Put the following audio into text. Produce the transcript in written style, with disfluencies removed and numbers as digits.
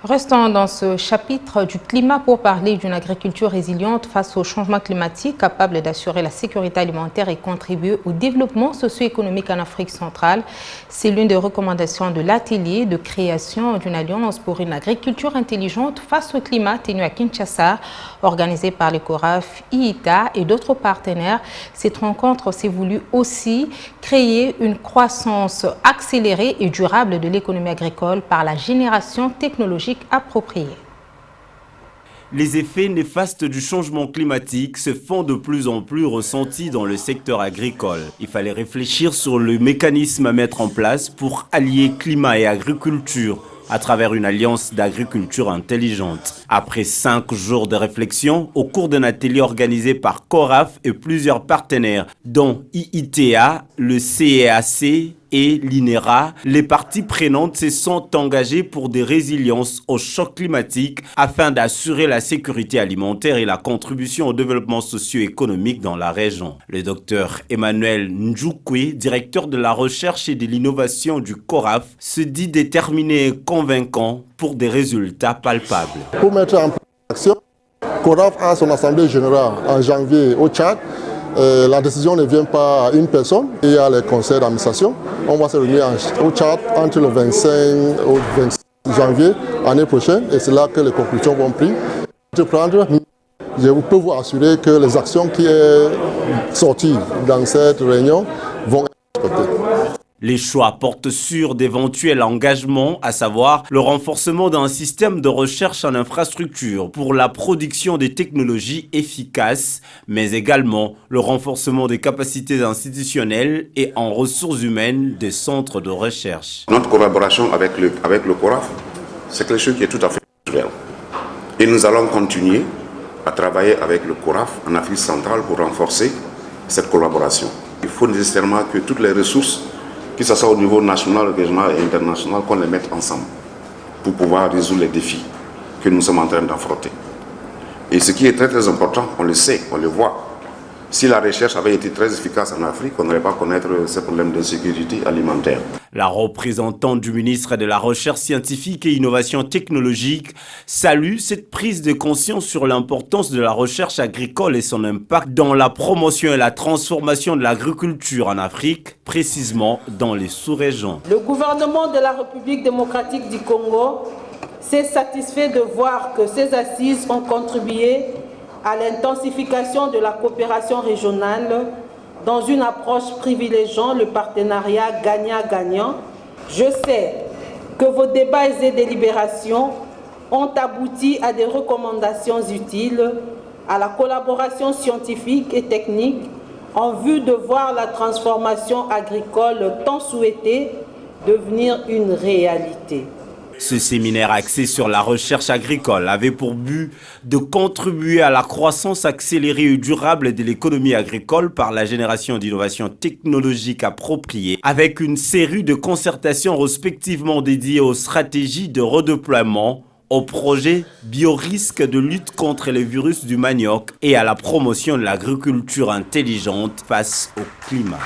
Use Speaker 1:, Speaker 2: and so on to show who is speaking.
Speaker 1: Restons dans ce chapitre du climat pour parler d'une agriculture résiliente face au changement climatique, capable d'assurer la sécurité alimentaire et contribuer au développement socio-économique en Afrique centrale. C'est l'une des recommandations de l'atelier de création d'une alliance pour une agriculture intelligente face au climat tenu à Kinshasa, organisé par les CORAF, IITA et d'autres partenaires. Cette rencontre s'est voulue aussi créer une croissance accélérée et durable de l'économie agricole par la génération technologique appropriée.
Speaker 2: Les effets néfastes du changement climatique se font de plus en plus ressentis dans le secteur agricole. Il fallait réfléchir sur le mécanisme à mettre en place pour allier climat et agriculture à travers une alliance d'agriculture intelligente. Après 5 jours de réflexion, au cours d'un atelier organisé par CORAF et plusieurs partenaires, dont IITA, le CEAC et l'INERA, les parties prenantes se sont engagées pour des résiliences au choc climatique afin d'assurer la sécurité alimentaire et la contribution au développement socio-économique dans la région. Le docteur Emmanuel Njoukwe, directeur de la recherche et de l'innovation du CORAF, se dit déterminé et convaincant pour des résultats palpables.
Speaker 3: Pour mettre en place l'action, CORAF a son assemblée générale en janvier au Tchad. La décision ne vient pas à une personne, il y a les conseils d'administration. On va se réunir au Tchad entre le 25 et le 26 janvier l'année prochaine et c'est là que les conclusions vont prendre. Je peux vous assurer que les actions qui sont sorties dans cette réunion vont être respectées.
Speaker 2: Les choix portent sur d'éventuels engagements, à savoir le renforcement d'un système de recherche en infrastructure pour la production des technologies efficaces, mais également le renforcement des capacités institutionnelles et en ressources humaines des centres de recherche.
Speaker 4: Notre collaboration avec le CORAF, c'est quelque chose qui est tout à fait naturel. Et nous allons continuer à travailler avec le CORAF en Afrique centrale pour renforcer cette collaboration. Il faut nécessairement que toutes les ressources, que ce soit au niveau national, régional et international, qu'on les mette ensemble pour pouvoir résoudre les défis que nous sommes en train d'affronter. Et ce qui est très très important, on le sait, on le voit. Si la recherche avait été très efficace en Afrique, on n'aurait pas connaître ces problèmes de sécurité alimentaire.
Speaker 2: La représentante du ministre de la Recherche scientifique et innovation technologique salue cette prise de conscience sur l'importance de la recherche agricole et son impact dans la promotion et la transformation de l'agriculture en Afrique, précisément dans les sous-régions.
Speaker 5: Le gouvernement de la République démocratique du Congo s'est satisfait de voir que ces assises ont contribué à l'intensification de la coopération régionale dans une approche privilégiant le partenariat gagnant-gagnant. Je sais que vos débats et délibérations ont abouti à des recommandations utiles à la collaboration scientifique et technique en vue de voir la transformation agricole tant souhaitée devenir une réalité.
Speaker 2: Ce séminaire axé sur la recherche agricole avait pour but de contribuer à la croissance accélérée et durable de l'économie agricole par la génération d'innovations technologiques appropriées, avec une série de concertations respectivement dédiées aux stratégies de redéploiement, au projet biorisque de lutte contre les virus du manioc et à la promotion de l'agriculture intelligente face au climat.